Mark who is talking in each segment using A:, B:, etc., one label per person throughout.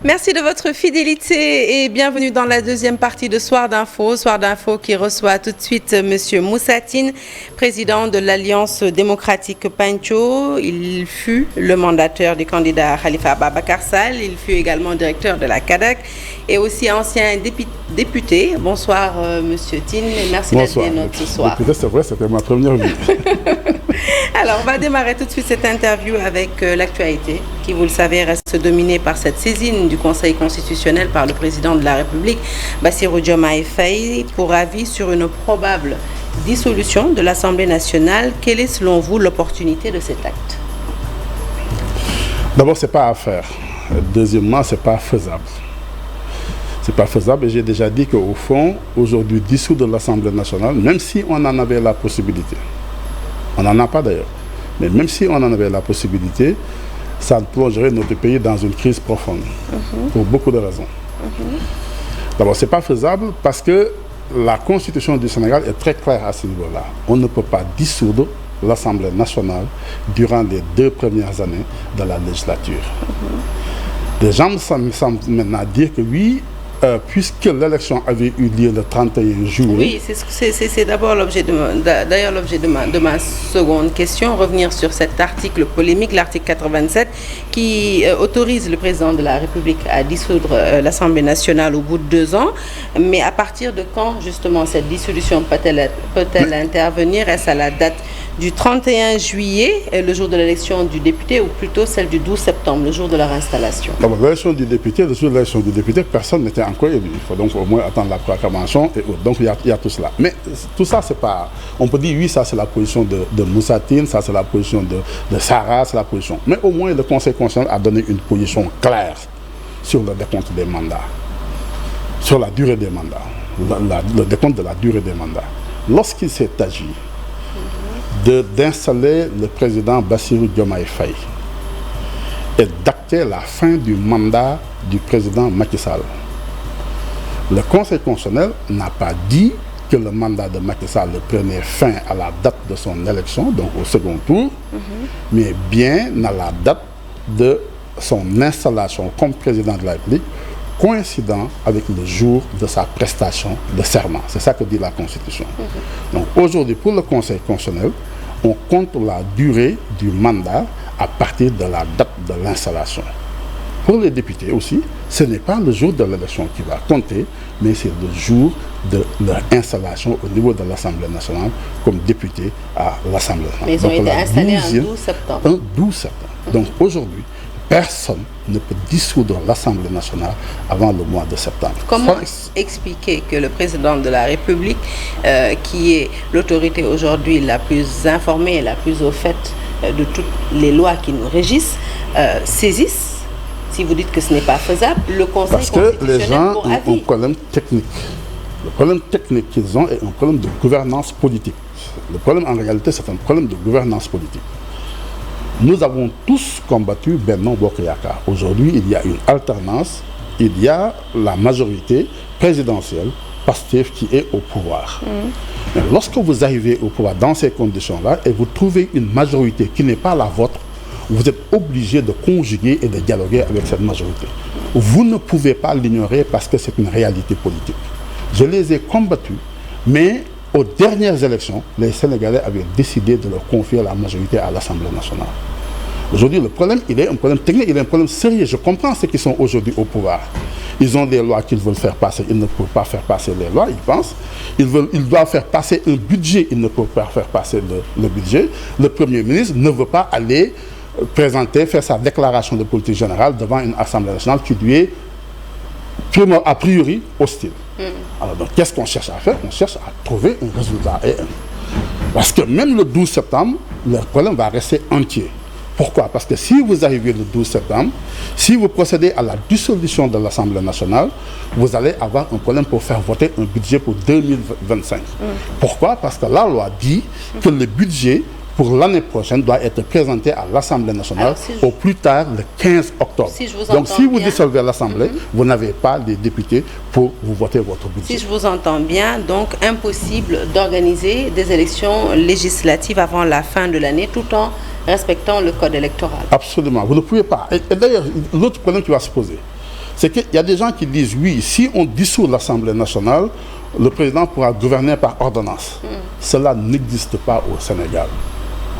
A: Merci de votre fidélité et bienvenue dans la deuxième partie de Soir d'Info. Soir d'Info qui reçoit tout de suite Monsieur Moussa Tine, président de l'Alliance démocratique Pancho. Il fut le mandataire du candidat Khalifa Ababacar Sall. Il fut également directeur de la CADAC et aussi ancien député. Bonsoir Monsieur Tine et merci d'être avec nous ce soir.
B: C'est vrai, c'était ma première vie.
A: Alors, on va démarrer tout de suite cette interview avec l'actualité qui, vous le savez, reste dominée par cette saisine du Conseil constitutionnel par le président de la République, Bassirou Diomaye Faye, pour avis sur une probable dissolution de l'Assemblée nationale. Quelle est, selon vous, l'opportunité de cet acte?
B: D'abord, ce n'est pas à faire. Deuxièmement, ce n'est pas faisable. Ce n'est pas faisable et j'ai déjà dit qu'au fond, aujourd'hui, dissoudre l'Assemblée nationale, même si on en avait la possibilité, on n'en a pas d'ailleurs. Mais même si on en avait la possibilité, ça plongerait notre pays dans une crise profonde. Pour beaucoup de raisons. D'abord, ce n'est pas faisable parce que la Constitution du Sénégal est très claire à ce niveau-là. On ne peut pas dissoudre l'Assemblée nationale durant les 2 premières années de la législature. Des gens me semblent maintenant dire que oui, puisque l'élection avait eu lieu le 31 juillet.
A: Oui, c'est d'abord l'objet de ma seconde question, revenir sur cet article polémique, l'article 87, qui autorise le président de la République à dissoudre l'Assemblée nationale au bout de 2 ans. Mais à partir de quand, justement, cette dissolution peut-elle intervenir? Est-ce à la date du 31 juillet, le jour de l'élection du député, ou plutôt celle du 12 septembre, le jour de leur installation?
B: L'élection du député, le jour de l'élection du député, personne n'était encore élu. Il faut donc au moins attendre la proclamation et autres. Donc il y a tout cela. Mais tout ça, c'est pas... On peut dire, oui, ça c'est la position de Moussa Tine, ça c'est la position de Sarah, c'est la position. Mais au moins, le Conseil constitutionnel a donné une position claire sur le décompte des mandats, sur la durée des mandats, le décompte de la durée des mandats. Lorsqu'il s'est agi d'installer le président Bassirou Diomaye Faye et d'acter la fin du mandat du président Macky Sall, le Conseil constitutionnel n'a pas dit que le mandat de Macky Sall prenait fin à la date de son élection, donc au second tour, mais bien à la date de son installation comme président de la République, coïncidant avec le jour de sa prestation de serment. C'est ça que dit la Constitution. Donc aujourd'hui, pour le Conseil constitutionnel, on compte la durée du mandat à partir de la date de l'installation. Pour les députés aussi, ce n'est pas le jour de l'élection qui va compter, mais c'est le jour de leur installation au niveau de l'Assemblée nationale comme député à l'Assemblée nationale.
A: Mais ils ont été installés un 12 septembre.
B: Un 12 septembre. Donc aujourd'hui, personne ne peut dissoudre l'Assemblée nationale avant le mois de septembre.
A: Comment expliquer que le président de la République, qui est l'autorité aujourd'hui la plus informée et la plus au fait de toutes les lois qui nous régissent, saisisse, si vous dites que ce n'est pas faisable, le Conseil constitutionnel pour avis?
B: Parce que les gens ont un problème technique. Le problème technique qu'ils ont est un problème de gouvernance politique. Le problème en réalité, c'est un problème de gouvernance politique. Nous avons tous combattu Benno Bokk Yakaar. Aujourd'hui, il y a une alternance, il y a la majorité présidentielle, Pastef, qui est au pouvoir. Mais lorsque vous arrivez au pouvoir dans ces conditions-là et vous trouvez une majorité qui n'est pas la vôtre, vous êtes obligé de conjuguer et de dialoguer avec cette majorité. Vous ne pouvez pas l'ignorer parce que c'est une réalité politique. Je les ai combattus, mais aux dernières élections, les Sénégalais avaient décidé de leur confier la majorité à l'Assemblée nationale. Aujourd'hui, le problème, il est un problème technique, il est un problème sérieux. Je comprends ceux qui sont aujourd'hui au pouvoir. Ils ont des lois qu'ils veulent faire passer, ils ne peuvent pas faire passer les lois, ils pensent. Ils doivent faire passer un budget, ils ne peuvent pas faire passer le budget. Le Premier ministre ne veut pas aller faire sa déclaration de politique générale devant une Assemblée nationale qui lui est a priori hostile. Alors donc, qu'est-ce qu'on cherche à faire? On cherche à trouver un résultat. Parce que même le 12 septembre, le problème va rester entier. Pourquoi? Parce que si vous arrivez le 12 septembre, si vous procédez à la dissolution de l'Assemblée nationale, vous allez avoir un problème pour faire voter un budget pour 2025. Pourquoi? Parce que la loi dit que le budget pour l'année prochaine doit être présenté à l'Assemblée nationale au plus tard le 15 octobre. Donc si vous dissolvez l'Assemblée, vous n'avez pas les députés pour vous voter votre budget.
A: Si je vous entends bien, donc impossible d'organiser des élections législatives avant la fin de l'année tout en respectant le code électoral.
B: Absolument, vous ne pouvez pas. Et d'ailleurs, l'autre problème qui va se poser, c'est qu'il y a des gens qui disent, oui, si on dissout l'Assemblée nationale, le président pourra gouverner par ordonnance. Cela n'existe pas au Sénégal.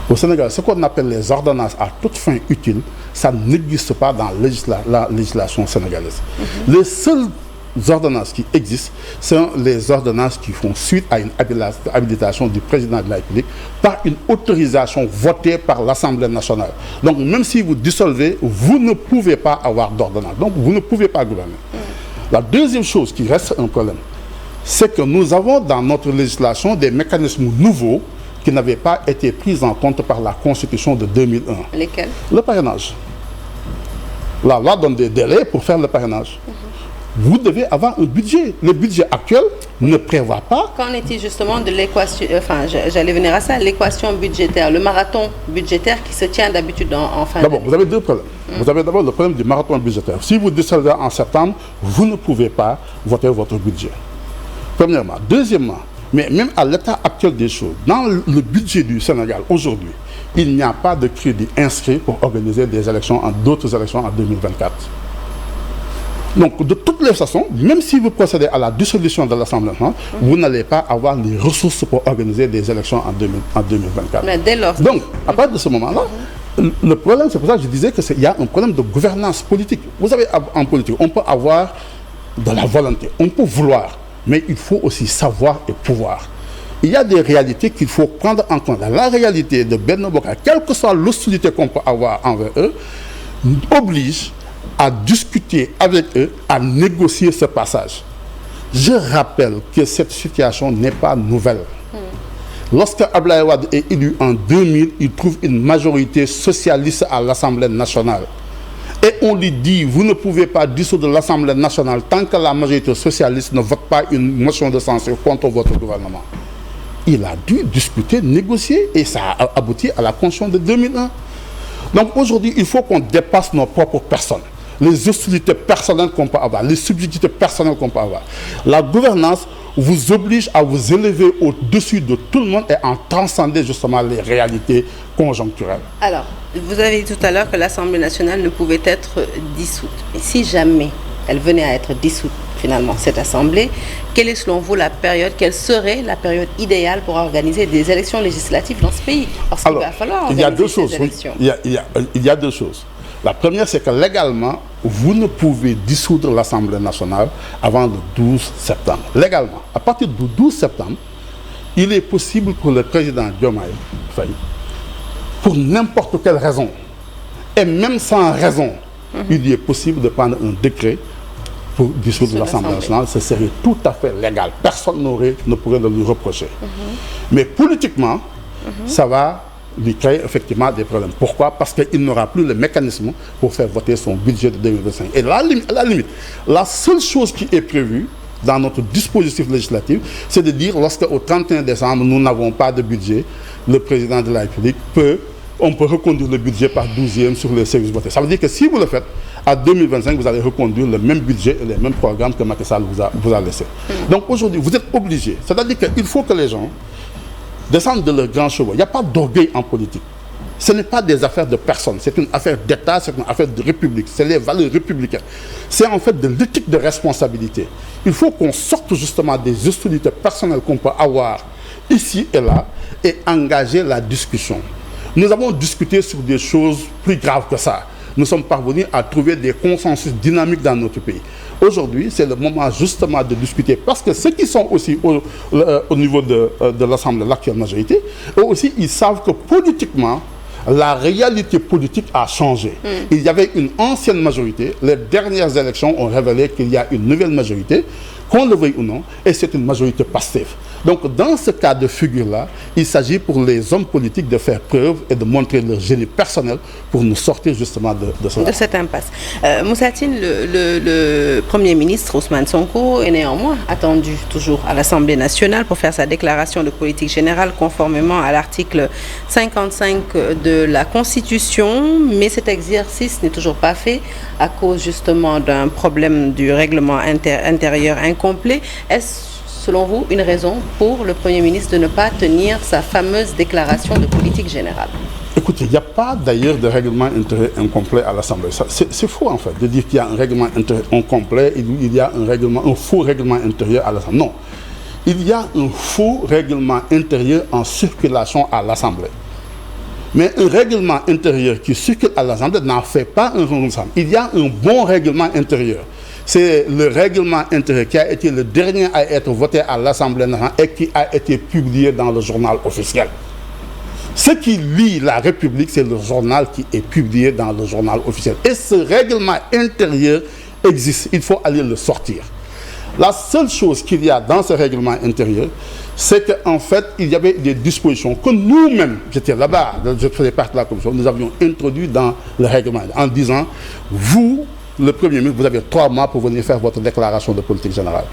B: Au Sénégal, ce qu'on appelle les ordonnances à toute fin utile, ça n'existe pas dans la législation sénégalaise. Les seules ordonnances qui existent sont les ordonnances qui font suite à une habilitation du président de la République par une autorisation votée par l'Assemblée nationale. Donc même si vous dissolvez, vous ne pouvez pas avoir d'ordonnance. Donc vous ne pouvez pas gouverner. La deuxième chose qui reste un problème, c'est que nous avons dans notre législation des mécanismes nouveaux qui n'avaient pas été pris en compte par la Constitution de 2001.
A: Lesquels?
B: Le parrainage. La loi donne des délais pour faire le parrainage. Vous devez avoir un budget. Le budget actuel ne prévoit pas.
A: Qu'en est-il justement de l'équation, j'allais venir à ça, l'équation budgétaire, le marathon budgétaire qui se tient d'habitude en fin d'année?
B: D'abord, vous avez deux problèmes. Vous avez d'abord le problème du marathon budgétaire. Si vous dissolvez en septembre, vous ne pouvez pas voter votre budget. Premièrement. Deuxièmement, mais même à l'état actuel des choses, dans le budget du Sénégal aujourd'hui, il n'y a pas de crédit inscrit pour organiser des élections, d'autres élections en 2024. Donc, de toutes les façons, même si vous procédez à la dissolution de l'Assemblée nationale, vous n'allez pas avoir les ressources pour organiser des élections en 2024.
A: Mais dès lors...
B: Donc, à partir de ce moment-là, le problème, c'est pour ça que je disais qu'il y a un problème de gouvernance politique. Vous savez, en politique, on peut avoir de la volonté, on peut vouloir, mais il faut aussi savoir et pouvoir. Il y a des réalités qu'il faut prendre en compte. La réalité de Benno Bokk Yakaar, quelle que soit l'hostilité qu'on peut avoir envers eux, oblige à discuter avec eux, à négocier ce passage. Je rappelle que cette situation n'est pas nouvelle. Lorsque Abdoulaye Wade est élu en 2000, il trouve une majorité socialiste à l'Assemblée nationale. Et on lui dit, vous ne pouvez pas dissoudre l'Assemblée nationale tant que la majorité socialiste ne vote pas une motion de censure contre votre gouvernement. Il a dû discuter, négocier, et ça a abouti à la Constitution de 2001. Donc aujourd'hui, il faut qu'on dépasse nos propres personnes, les hostilités personnelles qu'on peut avoir, les subjectivités personnelles qu'on peut avoir. La gouvernance vous oblige à vous élever au-dessus de tout le monde et à transcender justement les réalités conjoncturelles.
A: Alors, vous avez dit tout à l'heure que l'Assemblée nationale ne pouvait être dissoute. Mais si jamais elle venait à être dissoute, finalement, cette Assemblée, quelle est selon vous la période, quelle serait la période idéale pour organiser des élections législatives dans ce pays? Parce qu'il va falloir organiser ces élections.
B: Il y a deux choses. La première, c'est que légalement, vous ne pouvez dissoudre l'Assemblée nationale avant le 12 septembre. Légalement, à partir du 12 septembre, il est possible pour le président Diomaye Faye, pour n'importe quelle raison, et même sans raison, il est possible de prendre un décret pour dissoudre l'Assemblée nationale. Ce serait tout à fait légal. Personne ne pourrait le lui reprocher. Mais politiquement, ça va lui créer effectivement des problèmes. Pourquoi? Parce qu'il n'aura plus le mécanisme pour faire voter son budget de 2025. Et à la limite, la seule chose qui est prévue dans notre dispositif législatif, c'est de dire lorsqu'au 31 décembre, nous n'avons pas de budget, le président de la République on peut reconduire le budget par 12e sur les services votés. Ça veut dire que si vous le faites, à 2025, vous allez reconduire le même budget et les mêmes programmes que Macky Sall vous a laissé. Donc aujourd'hui, vous êtes obligés. C'est-à-dire qu'il faut que les gens descendent de leurs grands chevaux. Il n'y a pas d'orgueil en politique. Ce n'est pas des affaires de personnes. C'est une affaire d'État, c'est une affaire de République. C'est les valeurs républicaines. C'est en fait de l'éthique de responsabilité. Il faut qu'on sorte justement des hostilités personnelles qu'on peut avoir ici et là et engager la discussion. Nous avons discuté sur des choses plus graves que ça. Nous sommes parvenus à trouver des consensus dynamiques dans notre pays. Aujourd'hui, c'est le moment justement de discuter parce que ceux qui sont aussi au niveau de l'Assemblée, l'actuelle majorité, eux aussi, ils savent que politiquement, la réalité politique a changé. Il y avait une ancienne majorité. Les dernières élections ont révélé qu'il y a une nouvelle majorité, qu'on le veuille ou non, et c'est une majorité passive. Donc, dans ce cas de figure-là, il s'agit pour les hommes politiques de faire preuve et de montrer leur génie personnel pour nous sortir justement de
A: cette impasse. Moussa Tine, le Premier ministre Ousmane Sonko est néanmoins attendu toujours à l'Assemblée nationale pour faire sa déclaration de politique générale conformément à l'article 55 de la Constitution, mais cet exercice n'est toujours pas fait à cause justement d'un problème du règlement intérieur incomplet. Est-ce selon vous, une raison pour le Premier ministre de ne pas tenir sa fameuse déclaration de politique générale?
B: Écoutez, il n'y a pas d'ailleurs de règlement intérieur incomplet à l'Assemblée. C'est faux en fait de dire qu'il y a un règlement intérieur incomplet et il y a un faux règlement intérieur à l'Assemblée. Non, il y a un faux règlement intérieur en circulation à l'Assemblée. Mais un règlement intérieur qui circule à l'Assemblée n'en fait pas un règlement. Il y a un bon règlement intérieur. C'est le règlement intérieur qui a été le dernier à être voté à l'Assemblée nationale et qui a été publié dans le journal officiel. Ce qui lie la République, c'est le journal qui est publié dans le journal officiel. Et ce règlement intérieur existe. Il faut aller le sortir. La seule chose qu'il y a dans ce règlement intérieur, c'est qu'en fait, il y avait des dispositions que nous-mêmes, j'étais là-bas, je faisais partie de la commission, nous avions introduites dans le règlement en disant, vous, le Premier ministre, vous avez 3 mois pour venir faire votre déclaration de politique générale.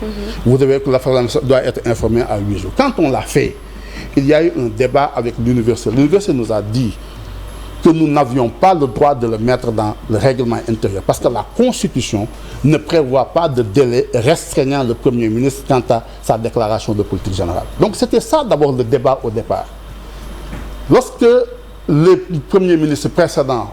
B: Vous devez que l'Assemblée doit être informée à 8 jours. Quand on l'a fait, il y a eu un débat avec l'université. L'université nous a dit que nous n'avions pas le droit de le mettre dans le règlement intérieur parce que la Constitution ne prévoit pas de délai restreignant le Premier ministre quant à sa déclaration de politique générale. Donc c'était ça d'abord le débat au départ. Lorsque les premiers ministres précédents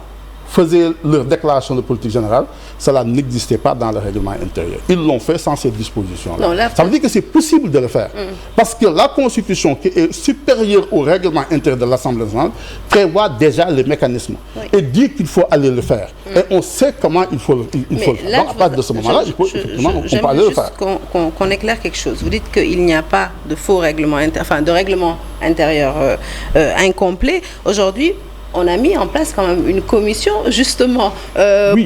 B: faisaient leur déclaration de politique générale, cela n'existait pas dans le règlement intérieur. Ils l'ont fait sans ces dispositions-là. Ça veut dire que c'est possible de le faire. Parce que la Constitution, qui est supérieure au règlement intérieur de l'Assemblée nationale, prévoit déjà les mécanismes et dit qu'il faut aller le faire. Et on sait comment il faut le faire. Donc à partir de ce moment-là, il faut effectivement on peut aller le faire.
A: Qu'on éclaire quelque chose. Vous dites qu'il n'y a pas de faux règlement, de règlement intérieur incomplet. Aujourd'hui, on a mis en place quand même une commission justement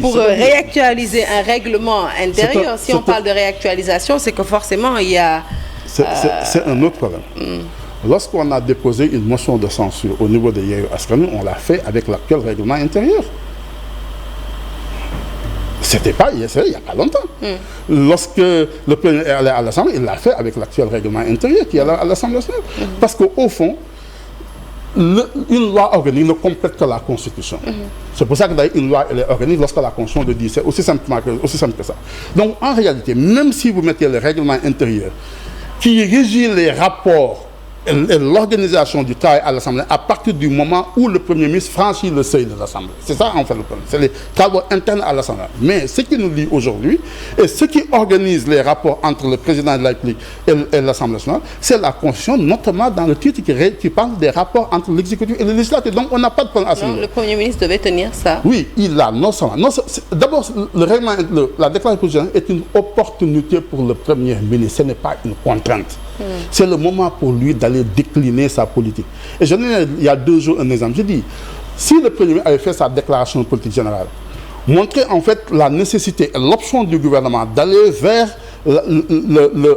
A: pour réactualiser un règlement intérieur. Si on parle de réactualisation, c'est que forcément il y a...
B: C'est un autre problème. Lorsqu'on a déposé une motion de censure au niveau de Yewwi Askan Wi, on l'a fait avec l'actuel règlement intérieur. C'était pas il n'y a pas longtemps. Lorsque le Premier est allé à l'Assemblée, il l'a fait avec l'actuel règlement intérieur qui est à l'Assemblée nationale. Parce qu'au fond, une loi organique ne complète que la Constitution. C'est pour ça que d'ailleurs une loi elle est organique lorsque la Constitution le dit. C'est aussi simple que ça. Donc en réalité, même si vous mettez le règlement intérieur qui régit les rapports et l'organisation du travail à l'Assemblée à partir du moment où le Premier ministre franchit le seuil de l'Assemblée. C'est ça en fait le problème. C'est les travaux internes à l'Assemblée. Mais ce qui nous lie aujourd'hui et ce qui organise les rapports entre le président de la République et l'Assemblée nationale, c'est la Constitution, notamment dans le titre qui parle des rapports entre l'exécutif et le législatif. Donc on n'a pas de problème à ce niveau.
A: Le Premier ministre devait tenir ça.
B: Oui, il a non seulement. D'abord, la déclaration constitutionnelle est une opportunité pour le Premier ministre. Ce n'est pas une contrainte. C'est le moment pour lui d'aller décliner sa politique. Et je donne il y a 2 jours un exemple. J'ai dit, si le Premier ministre avait fait sa déclaration de politique générale, montrer en fait la nécessité et l'option du gouvernement d'aller vers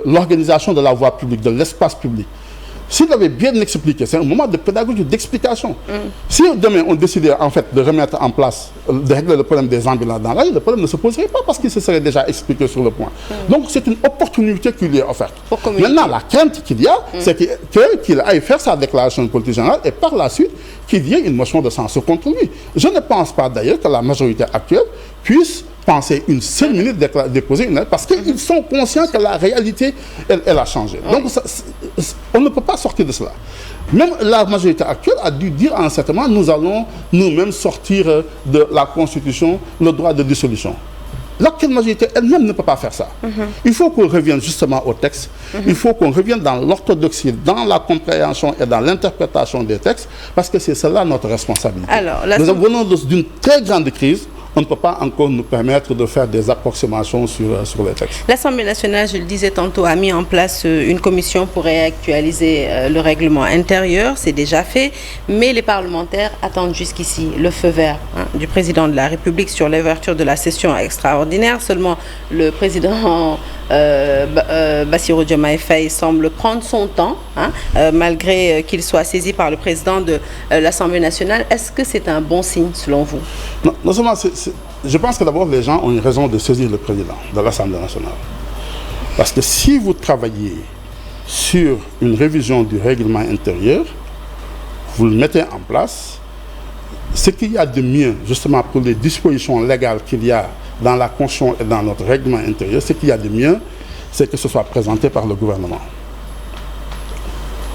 B: l'organisation de la voie publique, de l'espace public, s'il avait bien expliqué, c'est un moment de pédagogie, d'explication. Si demain on décidait en fait de remettre en place, de régler le problème des ambulants dans la rue, le problème ne se poserait pas parce qu'il se serait déjà expliqué sur le point. Donc c'est une opportunité qui lui est offerte. Maintenant, la crainte qu'il y a, c'est qu'il aille faire sa déclaration de politique générale et par la suite qu'il y ait une motion de censure contre lui. Je ne pense pas d'ailleurs que la majorité actuelle puisse penser une seule minute déposer une lettre parce qu'ils sont conscients que la réalité, elle a changé. Donc, on ne peut pas sortir de cela. Même la majorité actuelle a dû dire en un certain moment, nous allons nous-mêmes sortir de la Constitution le droit de dissolution. L'actuelle majorité elle-même ne peut pas faire ça. Il faut qu'on revienne justement au texte. Il faut qu'on revienne dans l'orthodoxie, dans la compréhension et dans l'interprétation des textes parce que c'est cela notre responsabilité.
A: Alors,
B: nous venons d'une très grande crise. On ne peut pas encore nous permettre de faire des approximations sur les textes.
A: L'Assemblée nationale, je le disais tantôt, a mis en place une commission pour réactualiser le règlement intérieur. C'est déjà fait, mais les parlementaires attendent jusqu'ici le feu vert du président de la République sur l'ouverture de la session extraordinaire. Seulement, le président Bassirou Diomaye Faye semble prendre son temps, malgré qu'il soit saisi par le président de l'Assemblée nationale. Est-ce que c'est un bon signe selon vous?
B: Non seulement je pense que d'abord les gens ont une raison de saisir le président de l'Assemblée nationale. Parce que si vous travaillez sur une révision du règlement intérieur, vous le mettez en place, ce qu'il y a de mieux justement pour les dispositions légales qu'il y a dans la Constitution et dans notre règlement intérieur, ce qu'il y a de mieux, c'est que ce soit présenté par le gouvernement.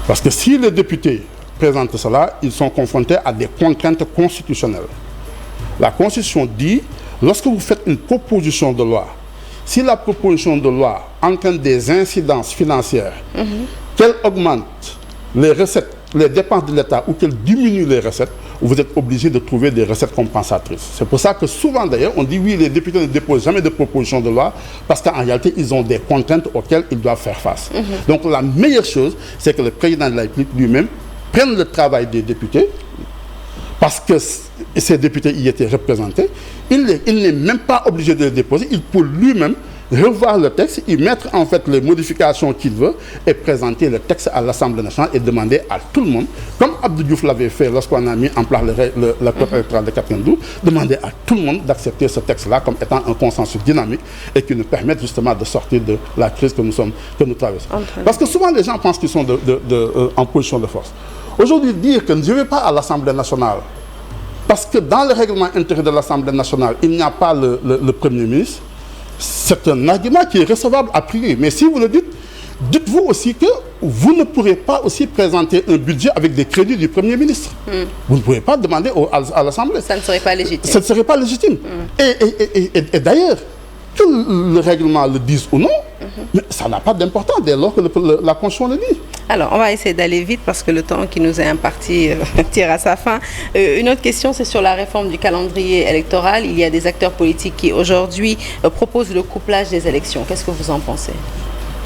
B: Parce que si les députés présentent cela, ils sont confrontés à des contraintes constitutionnelles. La Constitution dit, lorsque vous faites une proposition de loi, si la proposition de loi entraîne des incidences financières, qu'elle augmente les recettes, les dépenses de l'État ou qu'elle diminue les recettes, vous êtes obligé de trouver des recettes compensatrices. C'est pour ça que souvent d'ailleurs, on dit oui, les députés ne déposent jamais de proposition de loi parce qu'en réalité, ils ont des contraintes auxquelles ils doivent faire face. Donc la meilleure chose, c'est que le président de la République lui-même prenne le travail des députés, parce que ces députés y étaient représentés, il n'est même pas obligé de le déposer, il peut lui-même revoir le texte, y mettre en fait les modifications qu'il veut et présenter le texte à l'Assemblée nationale et demander à tout le monde, comme Abdou Diouf l'avait fait lorsqu'on a mis en place la code électorale de 92, demander à tout le monde d'accepter ce texte-là comme étant un consensus dynamique et qui nous permette justement de sortir de la crise que nous traversons. Parce que souvent les gens pensent qu'ils sont en position de force. Aujourd'hui, dire que je ne vais pas à l'Assemblée nationale parce que dans le règlement intérieur de l'Assemblée nationale, il n'y a pas le Premier ministre, c'est un argument qui est recevable a priori. Mais si vous le dites, dites-vous aussi que vous ne pourrez pas aussi présenter un budget avec des crédits du Premier ministre. Vous ne pouvez pas demander à l'Assemblée.
A: Ça ne serait pas légitime.
B: Ça ne serait pas légitime. Et d'ailleurs, que le règlement le dise ou non, mais ça n'a pas d'importance dès lors que la Constitution le dit.
A: Alors, on va essayer d'aller vite parce que le temps qui nous est imparti tire à sa fin. Une autre question, c'est sur la réforme du calendrier électoral. Il y a des acteurs politiques qui, aujourd'hui, proposent le couplage des élections. Qu'est-ce que vous en pensez?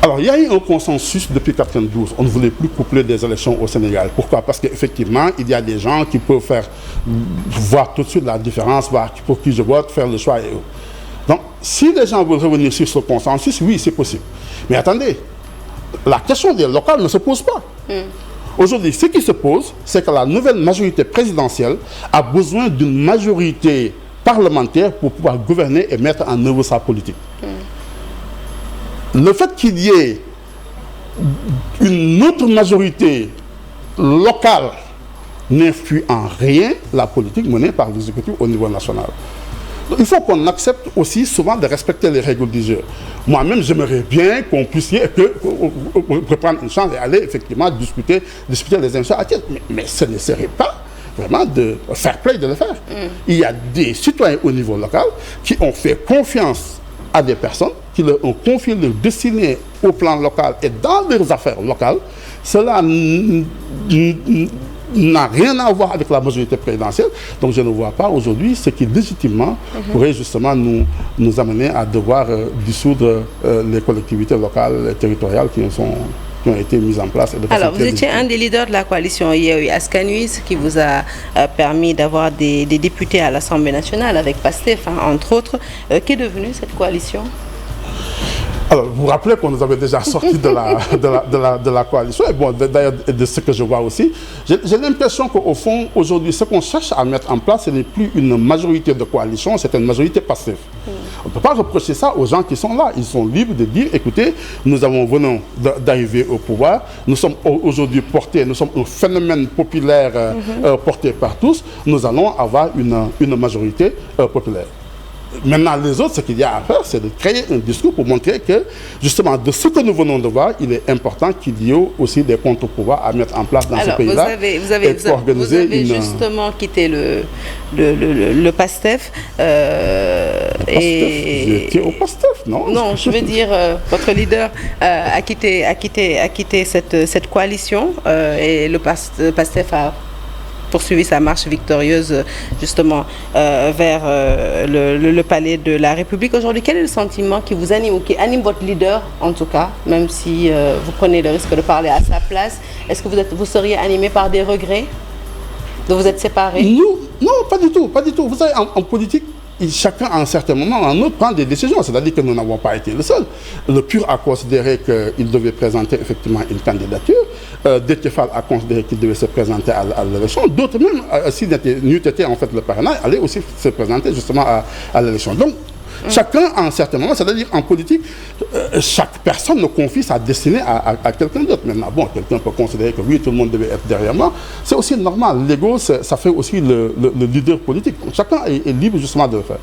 B: Alors, il y a eu un consensus depuis 1992. On ne voulait plus coupler des élections au Sénégal. Pourquoi? Parce qu'effectivement, il y a des gens qui peuvent voir tout de suite la différence, voir pour qui je vote, faire le choix et autres. Donc, si les gens veulent revenir sur ce consensus, oui, c'est possible. Mais attendez, la question des locales ne se pose pas. Aujourd'hui, ce qui se pose, c'est que la nouvelle majorité présidentielle a besoin d'une majorité parlementaire pour pouvoir gouverner et mettre en œuvre sa politique. Le fait qu'il y ait une autre majorité locale n'influe en rien la politique menée par l'exécutif au niveau national. Il faut qu'on accepte aussi souvent de respecter les règles du jeu. Moi-même, j'aimerais bien qu'on puisse prendre une chance et aller effectivement discuter les élections à titre. Mais ce ne serait pas vraiment de fair play de le faire. Il y a des citoyens au niveau local qui ont fait confiance à des personnes, qui leur ont confié leur destinée au plan local et dans leurs affaires locales. Cela n'a rien à voir avec la majorité présidentielle. Donc je ne vois pas aujourd'hui ce qui légitimement pourrait justement nous amener à devoir dissoudre les collectivités locales et territoriales qui ont été mises en place.
A: Alors vous étiez un des leaders de la coalition Yewwi Askan Wi, ce qui vous a permis d'avoir des députés à l'Assemblée nationale avec PASTEF, entre autres. Qu'est devenue cette coalition?
B: Alors, vous vous rappelez qu'on nous avait déjà sorti de la coalition. Et bon, d'ailleurs, de ce que je vois aussi, j'ai l'impression qu'au fond, aujourd'hui, ce qu'on cherche à mettre en place, ce n'est plus une majorité de coalition, c'est une majorité passive. On ne peut pas reprocher ça aux gens qui sont là. Ils sont libres de dire, écoutez, nous venons d'arriver au pouvoir, nous sommes aujourd'hui portés, nous sommes un phénomène populaire porté par tous, nous allons avoir une majorité populaire. Maintenant, les autres, ce qu'il y a à faire, c'est de créer un discours pour montrer que, justement, de ce que nous venons de voir, il est important qu'il y ait aussi des contre-pouvoirs à mettre en place dans ce pays-là.
A: Vous avez justement quitté le PASTEF.
B: J'étais au PASTEF, non?
A: Non, je veux dire, votre leader a quitté cette coalition et le PASTEF a poursuivi sa marche victorieuse justement vers le palais de la République. Aujourd'hui, quel est le sentiment qui vous anime ou qui anime votre leader, en tout cas, même si vous prenez le risque de parler à sa place? Est-ce que vous seriez animé par des regrets de vous être séparés?
B: Non, pas du tout, pas du tout. Vous savez, en politique, chacun, à un certain moment, en autre, prend des décisions. C'est-à-dire que nous n'avons pas été le seul. Le PUR a considéré qu'il devait présenter effectivement une candidature. Déthié Fall a considéré qu'il devait se présenter à l'élection. D'autres même, si n'eût été en fait le parrainage, allaient aussi se présenter justement à l'élection. Donc, chacun, à un certain moment, c'est-à-dire en politique, chaque personne ne confie sa destinée à quelqu'un d'autre. Maintenant, bon, quelqu'un peut considérer que oui, tout le monde devait être derrière moi. C'est aussi normal. L'ego, ça fait aussi le leader politique. Donc, chacun est libre justement de le faire.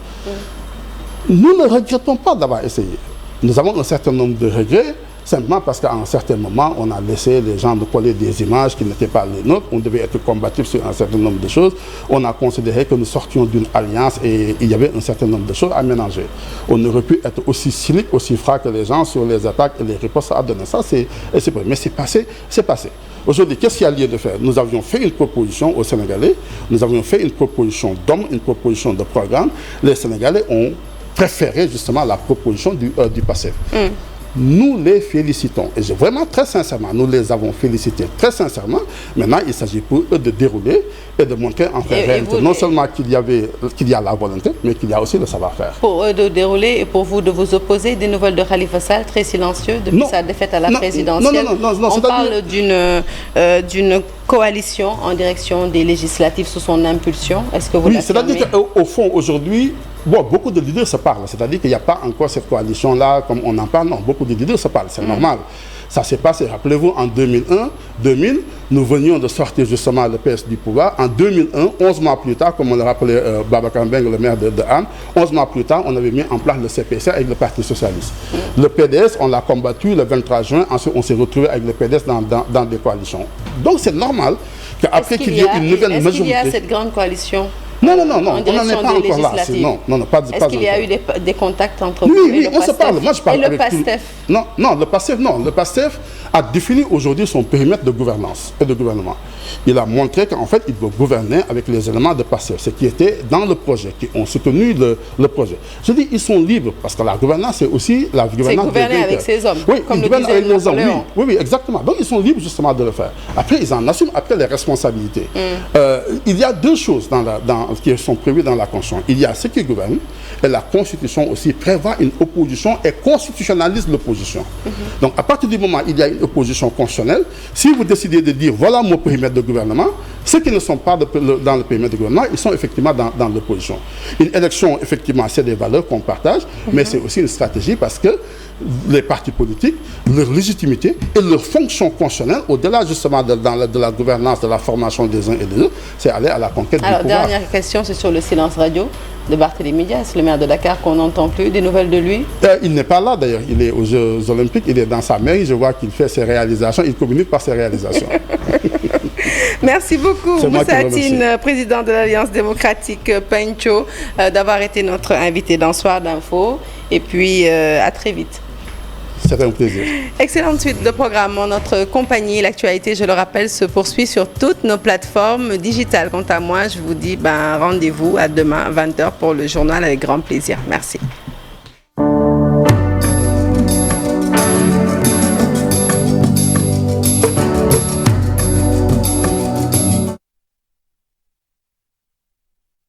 B: Nous ne regrettons pas d'avoir essayé. Nous avons un certain nombre de regrets. simplement parce qu'à un certain moment, on a laissé les gens de coller des images qui n'étaient pas les nôtres. On devait être combatifs sur un certain nombre de choses. On a considéré que nous sortions d'une alliance et il y avait un certain nombre de choses à mélanger. On aurait pu être aussi cynique, aussi franc que les gens sur les attaques et les réponses à donner. Ça, mais c'est passé, c'est passé. Aujourd'hui, qu'est-ce qu'il y a lieu de faire? Nous avions fait une proposition aux Sénégalais, nous avions fait une proposition d'hommes, une proposition de programme. Les Sénégalais ont préféré justement la proposition du PASTEF. Nous les félicitons. Et vraiment, très sincèrement, nous les avons félicités très sincèrement. Maintenant, il s'agit pour eux de dérouler et de montrer en réalité non seulement qu'il y a la volonté, mais qu'il y a aussi le savoir-faire.
A: Pour eux de dérouler et pour vous de vous opposer, des nouvelles de Khalifa Sall, très silencieux depuis sa défaite à la présidentielle.
B: Non,
A: on parle d'une coalition en direction des législatives sous son impulsion. Est-ce que vous l'affirmez?
B: Oui, c'est-à-dire qu'au fond, aujourd'hui, beaucoup de leaders se parlent. C'est-à-dire qu'il n'y a pas encore cette coalition-là, comme on en parle. Non, beaucoup de leaders se parlent. C'est normal. Ça s'est passé, rappelez-vous, en 2000, nous venions de sortir justement le PS du pouvoir. En 2001, 11 mois plus tard, comme on le rappelait Babacar Mbengue, le maire de Hann, 11 mois plus tard, on avait mis en place le CPC avec le Parti Socialiste. Le PDS, on l'a combattu le 23 juin. Ensuite, on s'est retrouvé avec le PDS dans des coalitions. Donc, c'est normal qu'après qu'il y ait une nouvelle majorité...
A: Est-ce qu'il y a cette grande coalition?
B: Non, on n'en est pas encore là. Non, pas
A: Est-ce qu'il y a eu des contacts entre vous
B: et le PASTEF? Oui, on se parle. Moi, je parle
A: et le PASTEF?
B: Non, le PASTEF, non. Le PASTEF a défini aujourd'hui son périmètre de gouvernance et de gouvernement. Il a montré qu'en fait, il veut gouverner avec les éléments de PASTEF, ce qui était dans le projet, qui ont soutenu le projet. Je dis, ils sont libres, parce que la gouvernance, c'est aussi la gouvernance...
A: C'est gouverner avec ses hommes,
B: oui,
A: comme
B: ils gouvernent avec les hommes, oui, exactement. Donc, ils sont libres justement de le faire. Après, ils en assument après les responsabilités. Il y a deux choses qui sont prévues dans la Constitution. Il y a ce qui gouverne, et la Constitution aussi prévoit une opposition et constitutionnalise l'opposition. Donc, à partir du moment où il y a une opposition constitutionnelle, si vous décidez de dire, voilà mon périmètre de gouvernement, ceux qui ne sont pas dans le périmètre de gouvernement, ils sont effectivement dans l'opposition. Une élection, effectivement, c'est des valeurs qu'on partage, mais c'est aussi une stratégie parce que les partis politiques, leur légitimité et leur fonction constitutionnelle, au-delà justement de la gouvernance, de la formation des uns et des autres, c'est aller à la conquête du pouvoir.
A: Alors, dernière question, c'est sur le silence radio de Barthélémy Dias, le maire de Dakar, qu'on n'entend plus. Des nouvelles de lui?
B: Il n'est pas là d'ailleurs, il est aux Jeux Olympiques, il est dans sa mairie, je vois qu'il fait ses réalisations, il communique par ses réalisations.
A: Merci beaucoup, Moussa Tine, président de l'Alliance démocratique Pencho, d'avoir été notre invité dans Soir d'Info. Et puis, à très vite.
B: C'était un plaisir.
A: Excellente suite de programme. Notre compagnie, l'actualité, je le rappelle, se poursuit sur toutes nos plateformes digitales. Quant à moi, je vous dis rendez-vous à demain, 20h, pour le journal avec grand plaisir. Merci.